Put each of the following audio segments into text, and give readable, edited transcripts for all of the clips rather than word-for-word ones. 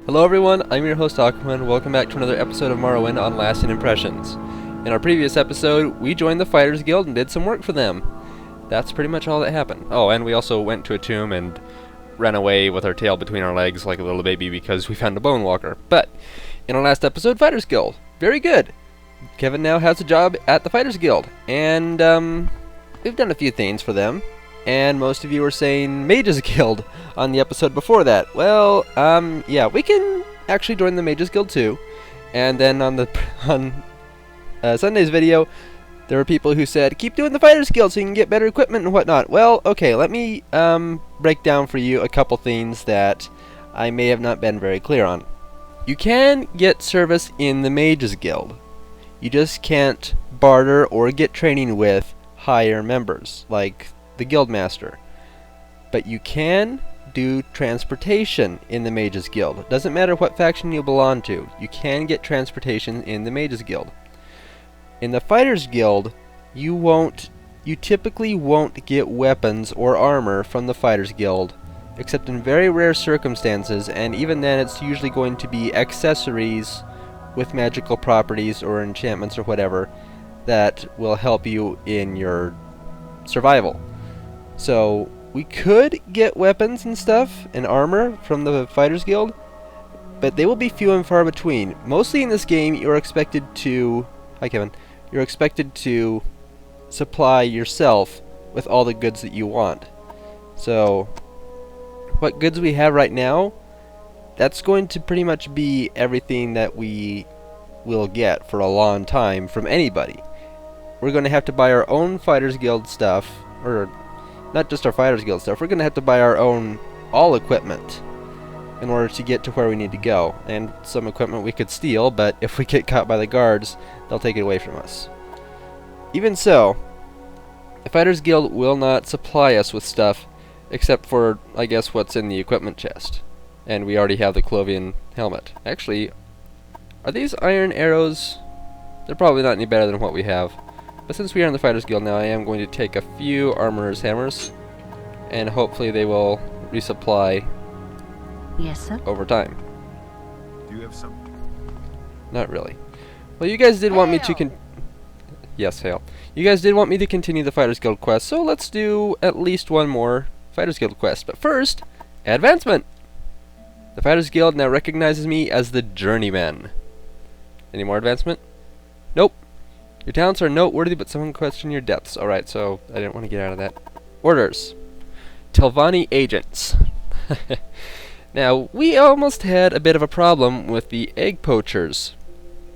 Hello everyone, I'm your host Aquaman. Welcome back to another episode of Morrowind on Lasting Impressions. In our previous episode, we joined the Fighters Guild and did some work for them. That's pretty much all that happened. Oh, and we also went to a tomb and ran away with our tail between our legs like a little baby because we found a bone walker. But, in our last episode, Fighters Guild. Very good. Kevin now has a job at the Fighters Guild, and we've done a few things for them. And most of you were saying Mages Guild on the episode before that. Well, yeah, we can actually join the Mages Guild too. And then on Sunday's video, there were people who said, keep doing the Fighters Guild so you can get better equipment and whatnot. Well, okay, let me break down for you a couple things that I may have not been very clear on. You can get service in the Mages Guild. You just can't barter or get training with higher members, like the Guildmaster. But you can do transportation in the Mages Guild. It doesn't matter what faction you belong to. You can get transportation in the Mages Guild. In the Fighters Guild, you typically won't get weapons or armor from the Fighters Guild, except in very rare circumstances, and even then it's usually going to be accessories with magical properties or enchantments or whatever that will help you in your survival. So, we could get weapons and stuff and armor from the Fighters Guild, but they will be few and far between. Mostly in this game, you're expected to... Hi, Kevin. You're expected to supply yourself with all the goods that you want. So, what goods we have right now, that's going to pretty much be everything that we will get for a long time from anybody. We're going to have to buy our own Fighters Guild stuff, or not just our Fighters Guild stuff, we're going to have to buy our own all equipment in order to get to where we need to go. And some equipment we could steal, but if we get caught by the guards, they'll take it away from us. Even so, the Fighters Guild will not supply us with stuff except for, I guess, what's in the equipment chest. And we already have the Clovian helmet. Actually, are these iron arrows? They're probably not any better than what we have. But since we are in the Fighters Guild now, I am going to take a few Armorer's Hammers, and hopefully they will resupply over time. Do you have some? Not really. Well, you guys did want me to Yes, hail. You guys did want me to continue the Fighters Guild quest, so let's do at least one more Fighters Guild quest. But first, advancement! The Fighters Guild now recognizes me as the Journeyman. Any more advancement? Nope. Your talents are noteworthy, but someone questioned your depths. Alright, so I didn't want to get out of that. Orders. Telvanni agents. Now, we almost had a bit of a problem with the egg poachers.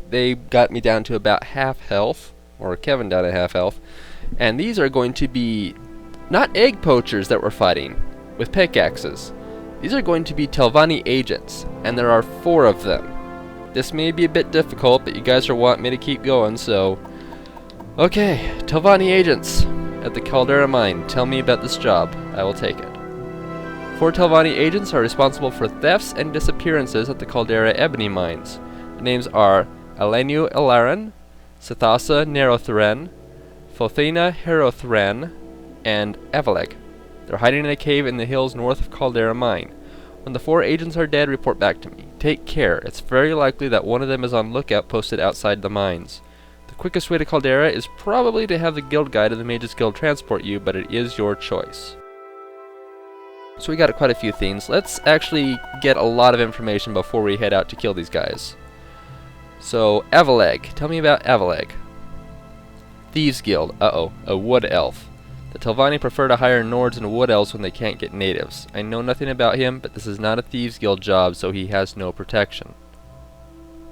They got me down to about half health, or Kevin down to half health, and these are going to be not egg poachers that we're fighting with pickaxes. These are going to be Telvanni agents, and there are 4 of them. This may be a bit difficult, but you guys are wanting me to keep going, so... Okay, Telvanni agents at the Caldera mine. Tell me about this job. I will take it. 4 Telvanni agents are responsible for thefts and disappearances at the Caldera ebony mines. The names are Alenu Ilaran, Sithasa Nerothren, Fothena Herothren, and Avaleg. They're hiding in a cave in the hills north of Caldera mine. When the 4 agents are dead, report back to me. Take care. It's very likely that one of them is on lookout posted outside the mines. The quickest way to Caldera is probably to have the guild guide of the Mages Guild transport you, but it is your choice. So we got quite a few things. Let's actually get a lot of information before we head out to kill these guys. So, Avaleg. Tell me about Avaleg. Thieves Guild. Uh-oh. A wood elf. The Telvanni prefer to hire Nords and wood elves when they can't get natives. I know nothing about him, but this is not a Thieves Guild job, so he has no protection.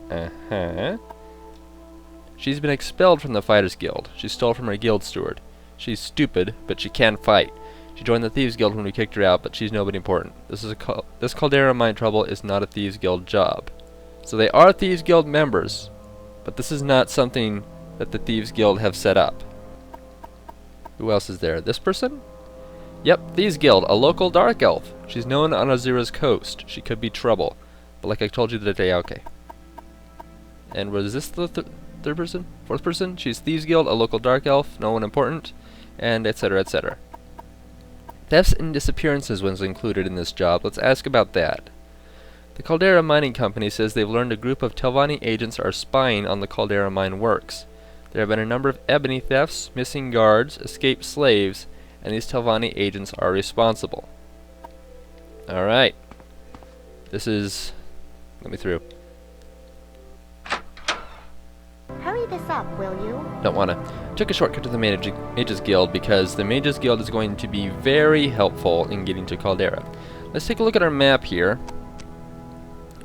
Uh-huh. She's been expelled from the Fighters Guild. She stole from her guild steward. She's stupid, but she can fight. She joined the Thieves Guild when we kicked her out, but she's nobody important. This Caldera mine trouble is not a Thieves Guild job. So they are Thieves Guild members, but this is not something that the Thieves Guild have set up. Who else is there? This person? Yep, Thieves Guild, a local dark elf. She's known on Azura's coast. She could be trouble. But like I told you the day, okay. And was this the third person? Fourth person? She's Thieves Guild, a local dark elf, no one important, and etc, etc. Thefts and disappearances was included in this job. Let's ask about that. The Caldera Mining Company says they've learned a group of Telvanni agents are spying on the Caldera mine works. There have been a number of ebony thefts, missing guards, escaped slaves, and these Telvanni agents are responsible. Alright. This is... let me through. Hurry this up, will you? Don't wanna. Took a shortcut to the Mages Guild because the Mages Guild is going to be very helpful in getting to Caldera. Let's take a look at our map here.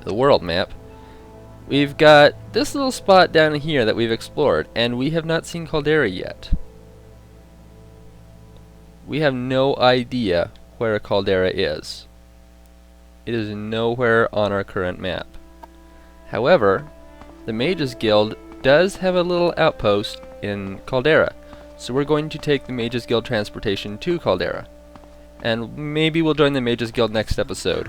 The world map. We've got this little spot down here that we've explored, and we have not seen Caldera yet. We have no idea where Caldera is. It is nowhere on our current map. However, the Mages Guild does have a little outpost in Caldera, so we're going to take the Mages Guild transportation to Caldera. And maybe we'll join the Mages Guild next episode.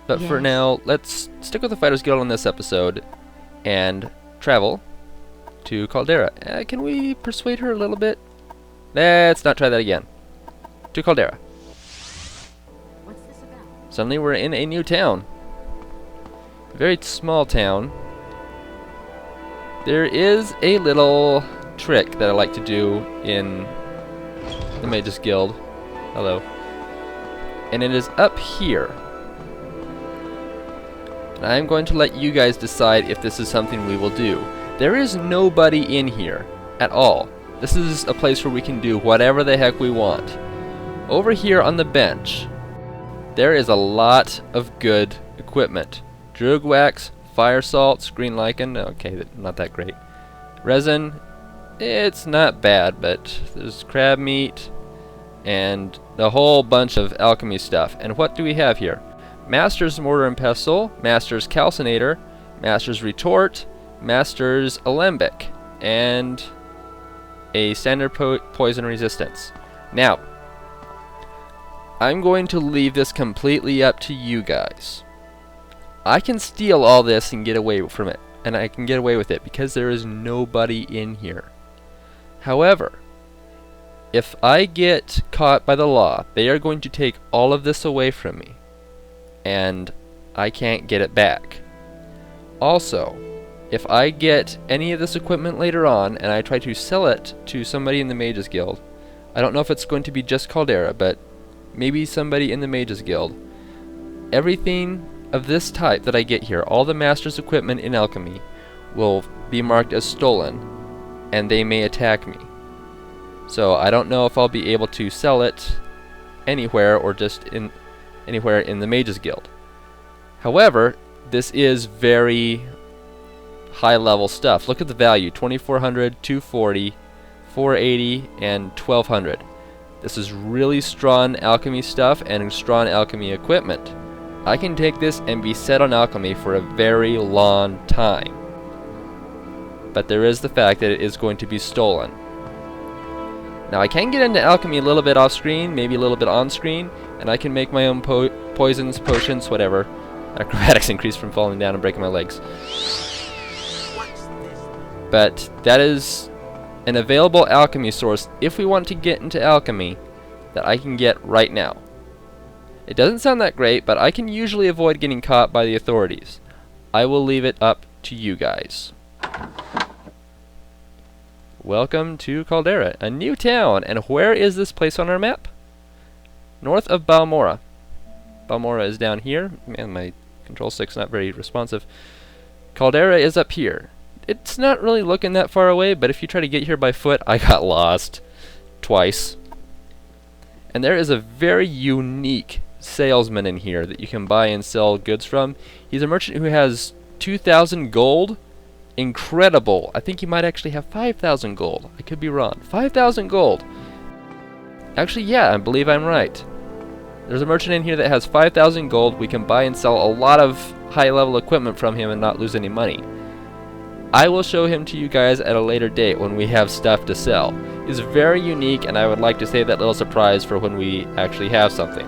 But for now, let's stick with the Fighters Guild on this episode and travel to Caldera. Can we persuade her a little bit? Let's not try that again. To Caldera. What's this about? Suddenly we're in a new town. A very small town. There is a little trick that I like to do in the Mages Guild. Hello. And it is up here. I'm going to let you guys decide if this is something we will do. There is nobody in here at all. This is a place where we can do whatever the heck we want. Over here on the bench, there is a lot of good equipment. Drug wax, fire salt, green lichen, okay, not that great. Resin, it's not bad, but there's crab meat and a whole bunch of alchemy stuff. And what do we have here? Master's Mortar and Pestle, Master's Calcinator, Master's Retort, Master's Alembic, and a standard poison resistance. Now, I'm going to leave this completely up to you guys. I can steal all this and get away from it, and I can get away with it because there is nobody in here. However, if I get caught by the law, they are going to take all of this away from me, and I can't get it back. Also, if I get any of this equipment later on and I try to sell it to somebody in the Mages Guild, I don't know if it's going to be just Caldera, but maybe somebody in the Mages Guild, everything of this type that I get here, all the Master's equipment in alchemy, will be marked as stolen, and they may attack me. So I don't know if I'll be able to sell it anywhere or just anywhere in the Mages Guild. However, this is very high level stuff. Look at the value, 2400, 240, 480, and 1200. This is really strong alchemy stuff and strong alchemy equipment. I can take this and be set on alchemy for a very long time. But there is the fact that it is going to be stolen. Now I can get into alchemy a little bit off screen, maybe a little bit on screen, and I can make my own poisons, potions, whatever. Acrobatics increase from falling down and breaking my legs. But that is an available alchemy source if we want to get into alchemy that I can get right now. It doesn't sound that great, but I can usually avoid getting caught by the authorities. I will leave it up to you guys. Welcome to Caldera, a new town. And where is this place on our map? North of Balmora. Balmora is down here. Man, my control stick's not very responsive. Caldera is up here. It's not really looking that far away, but if you try to get here by foot, I got lost twice. And there is a very unique salesman in here that you can buy and sell goods from. He's a merchant who has 2,000 gold. Incredible. I think he might actually have 5,000 gold. I could be wrong. 5,000 gold. Actually, yeah, I believe I'm right. There's a merchant in here that has 5,000 gold. We can buy and sell a lot of high-level equipment from him and not lose any money. I will show him to you guys at a later date when we have stuff to sell. He's very unique, and I would like to save that little surprise for when we actually have something.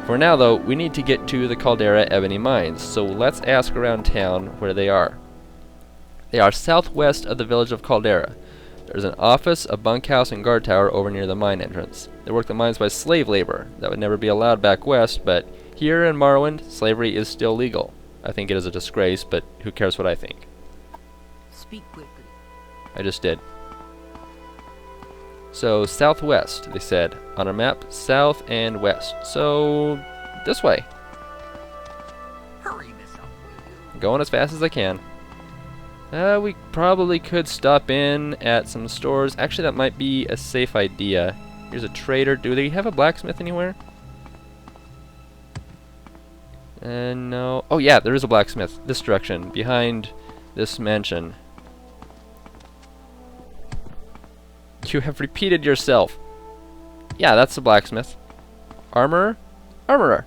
For now, though, we need to get to the Caldera Ebony Mines, so let's ask around town where they are. They are southwest of the village of Caldera. There's an office, a bunkhouse, and guard tower over near the mine entrance. They work the mines by slave labor. That would never be allowed back west, but Here in Morrowind, slavery is still legal. I think it is a disgrace, but who cares what I think? Speak quickly. I just did. So, southwest, they said. On our map, south and west. So, this way. Hurry this up, will you? Going as fast as I can. We probably could stop in at some stores. Actually, that might be a safe idea. Here's a trader. Do they have a blacksmith anywhere? No. Oh yeah, there is a blacksmith. This direction, behind this mansion. You have repeated yourself. Yeah, that's the blacksmith. Armorer? Armorer.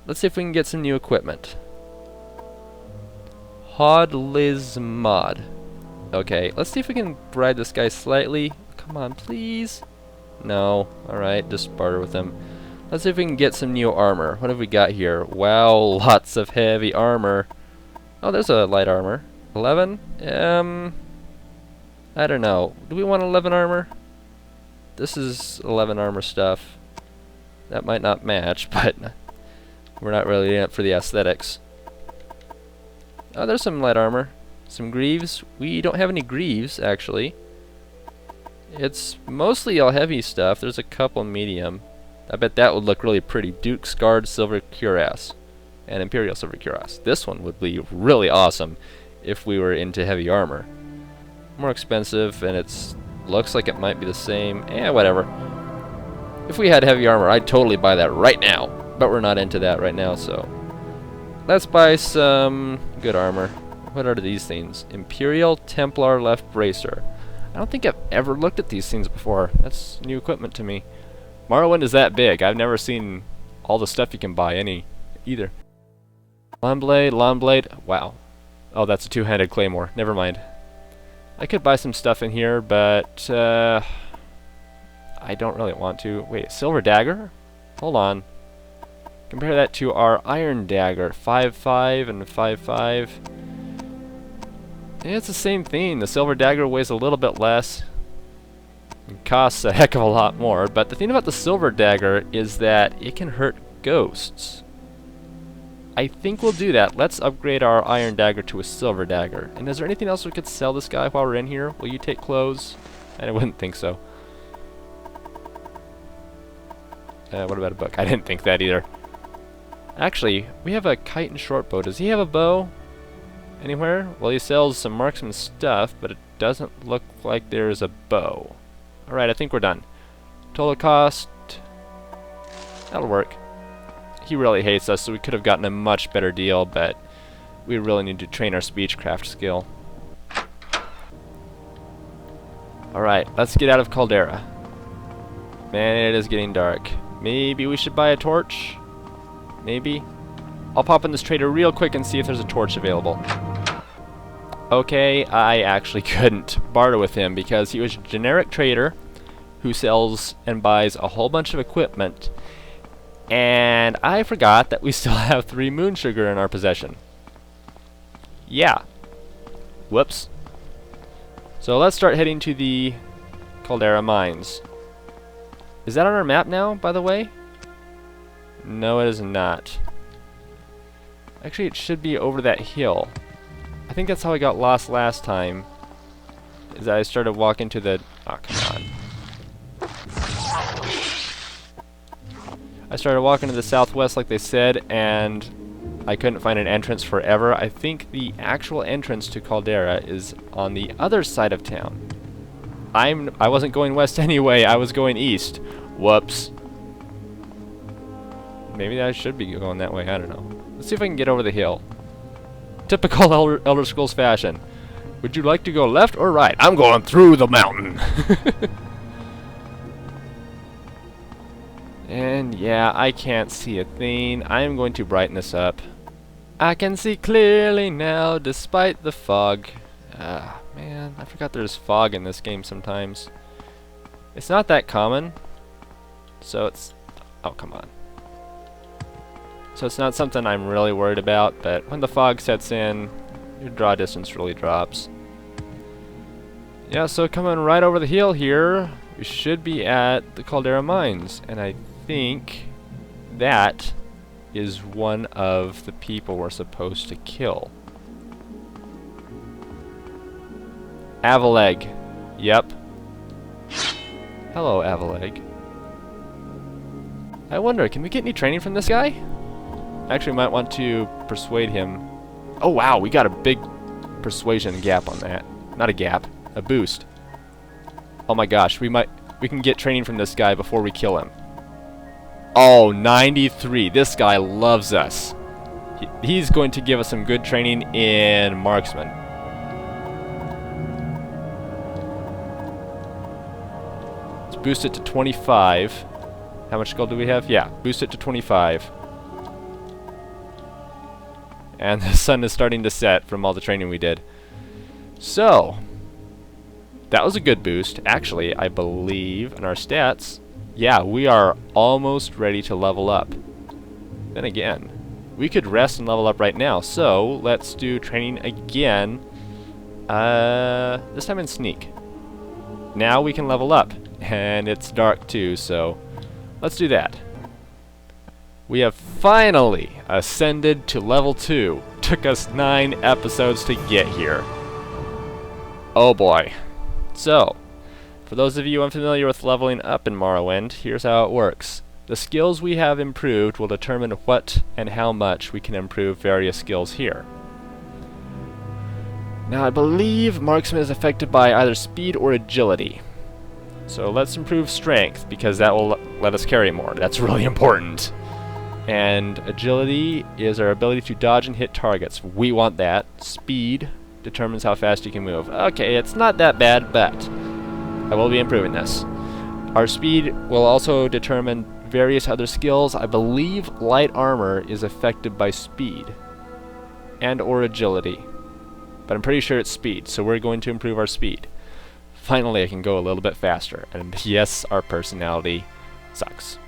Let's see if we can get some new equipment. Hodlismod. Okay, let's see if we can bribe this guy slightly. Come on, please. No. Alright, just barter with him. Let's see if we can get some new armor. What have we got here? Wow, lots of heavy armor. Oh, there's a light armor. 11? I don't know. Do we want 11 armor? This is 11 armor stuff. That might not match, but we're not really in it for the aesthetics. Oh, there's some light armor. Some greaves. We don't have any greaves, actually. It's mostly all heavy stuff. There's a couple medium. I bet that would look really pretty. Duke's Guard Silver Cuirass and Imperial Silver Cuirass. This one would be really awesome if we were into heavy armor. More expensive, and it's looks like it might be the same. Whatever. If we had heavy armor, I'd totally buy that right now. But we're not into that right now, so let's buy some good armor. What are these things? Imperial Templar Left Bracer. I don't think I've ever looked at these things before. That's new equipment to me. Morrowind is that big. I've never seen all the stuff you can buy either. Long blade. Wow. Oh, that's a two-handed claymore. Never mind. I could buy some stuff in here, but I don't really want to. Wait, silver dagger? Hold on. Compare that to our iron dagger. 5.5 and 5.5. Yeah, it's the same thing. The silver dagger weighs a little bit less. It costs a heck of a lot more. But the thing about the silver dagger is that it can hurt ghosts. I think we'll do that. Let's upgrade our iron dagger to a silver dagger. And is there anything else we could sell this guy while we're in here? Will you take clothes? I wouldn't think so. What about a book? I didn't think that either. Actually, we have a kite and short bow. Does he have a bow anywhere? Well, he sells some marksman stuff, but it doesn't look like there's a bow. Alright, I think we're done. Total cost. That'll work. He really hates us, so we could have gotten a much better deal, but we really need to train our speechcraft skill. Alright, let's get out of Caldera. Man, it is getting dark. Maybe we should buy a torch? Maybe? I'll pop in this trader real quick and see if there's a torch available. Okay, I actually couldn't barter with him because he was a generic trader who sells and buys a whole bunch of equipment. And I forgot that we still have 3 moon sugar in our possession. Yeah. Whoops. So let's start heading to the Caldera mines. Is that on our map now, by the way? No, it is not. Actually, it should be over that hill. I think that's how I got lost last time. Is I started walking to the... Oh, come on. I started walking to the southwest like they said, and I couldn't find an entrance forever. I think the actual entrance to Caldera is on the other side of town. I wasn't going west anyway, I was going east. Whoops. Maybe I should be going that way, I don't know. Let's see if I can get over the hill. Typical Elder Scrolls fashion. Would you like to go left or right? I'm going through the mountain. And yeah, I can't see a thing. I am going to brighten this up. I can see clearly now despite the fog. Ah, man, I forgot there's fog in this game sometimes. It's not that common. So it's... Oh, come on. So it's not something I'm really worried about, but when the fog sets in, your draw distance really drops. Yeah, so coming right over the hill here, we should be at the Caldera mines, and I think that is one of the people we're supposed to kill. Avaleg. Yep. Hello, Avaleg. I wonder, can we get any training from this guy? Actually, might want to persuade him. Oh wow, we got a big persuasion gap on that. Not a gap, a boost. Oh my gosh, we can get training from this guy before we kill him. Oh, 93. This guy loves us. He's going to give us some good training in marksman. Let's boost it to 25. How much gold do we have? Yeah, boost it to 25. And the sun is starting to set from all the training we did. So, that was a good boost. Actually, I believe in our stats, yeah, we are almost ready to level up. Then again, we could rest and level up right now. So, let's do training again. This time in sneak. Now we can level up. And it's dark too, so let's do that. We have finally ascended to level 2. Took us 9 episodes to get here. Oh boy. So, for those of you unfamiliar with leveling up in Morrowind, here's how it works. The skills we have improved will determine what and how much we can improve various skills here. Now I believe marksman is affected by either speed or agility. So let's improve strength, because that will let us carry more. That's really important. And agility is our ability to dodge and hit targets. We want that. Speed determines how fast you can move. Okay, it's not that bad, but I will be improving this. Our speed will also determine various other skills. I believe light armor is affected by speed and or agility. But I'm pretty sure it's speed, so we're going to improve our speed. Finally, I can go a little bit faster. And yes, our personality sucks.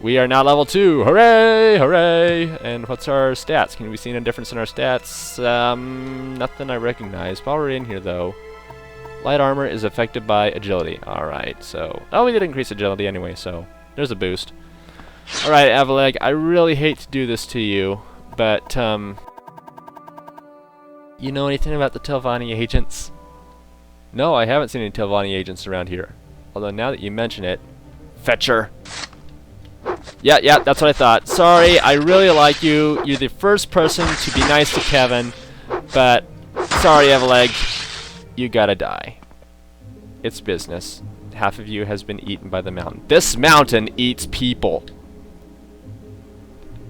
We are now level 2. Hooray! Hooray! And what's our stats? Can we see a difference in our stats? Nothing I recognize. While we're in here, though, light armor is affected by agility. Alright, so... Oh, we did increase agility anyway, so there's a boost. Alright, Avaleg, I really hate to do this to you, but, you know anything about the Telvanni agents? No, I haven't seen any Telvanni agents around here. Although now that you mention it... Fetcher! Yeah, that's what I thought. Sorry, I really like you. You're the first person to be nice to Kevin. But, sorry, Avaleg. You gotta die. It's business. Half of you has been eaten by the mountain. This mountain eats people.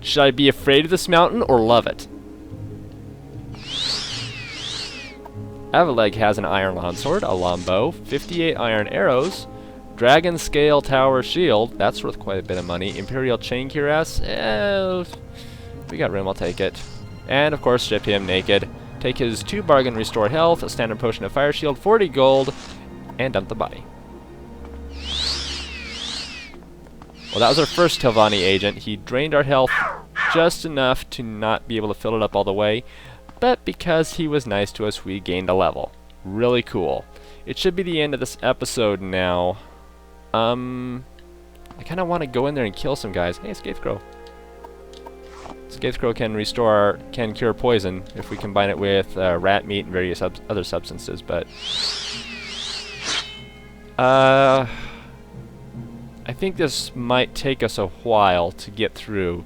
Should I be afraid of this mountain or love it? Avaleg has an iron longsword, a longbow, 58 iron arrows, dragon scale tower shield, that's worth quite a bit of money, imperial chain cuirass, we got room, I'll take it. And of course strip him naked, take his 2 bargain restore health, a standard potion of fire shield, 40 gold, and dump the body. Well, that was our first Telvanni agent. He drained our health just enough to not be able to fill it up all the way. But because he was nice to us, we gained a level. Really cool. It should be the end of this episode now. I kind of want to go in there and kill some guys. Hey, Scathecrow. Scathecrow can cure poison if we combine it with rat meat and various other substances, but... I think this might take us a while to get through.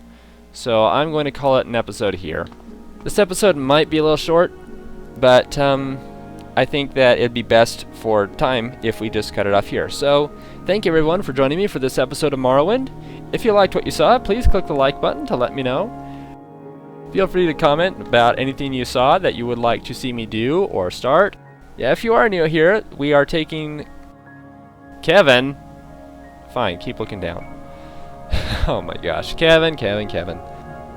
So I'm going to call it an episode here. This episode might be a little short, but I think that it'd be best for time if we just cut it off here. So, thank you everyone for joining me for this episode of Morrowind. If you liked what you saw, please click the like button to let me know. Feel free to comment about anything you saw that you would like to see me do or start. Yeah, if you are new here, we are taking... Kevin! Fine, keep looking down. Oh my gosh, Kevin.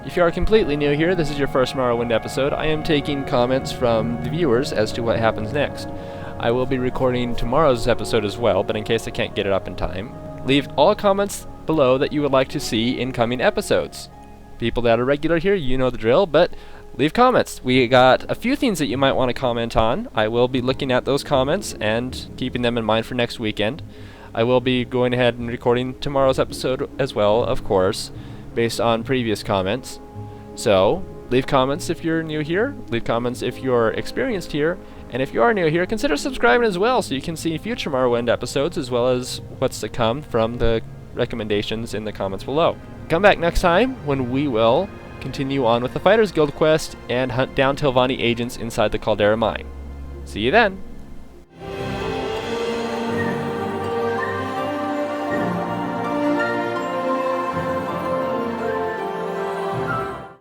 If you are completely new here, this is your first Morrowind episode, I am taking comments from the viewers as to what happens next. I will be recording tomorrow's episode as well, but in case I can't get it up in time, leave all comments below that you would like to see in coming episodes. People that are regular here, you know the drill, but leave comments. We got a few things that you might want to comment on. I will be looking at those comments and keeping them in mind for next weekend. I will be going ahead and recording tomorrow's episode as well, of course, based on previous comments. So, leave comments if you're new here, leave comments if you're experienced here, and if you are new here, consider subscribing as well so you can see future Morrowind episodes as well as what's to come from the recommendations in the comments below. Come back next time when we will continue on with the Fighters Guild quest and hunt down Tilvani agents inside the Caldera mine. See you then!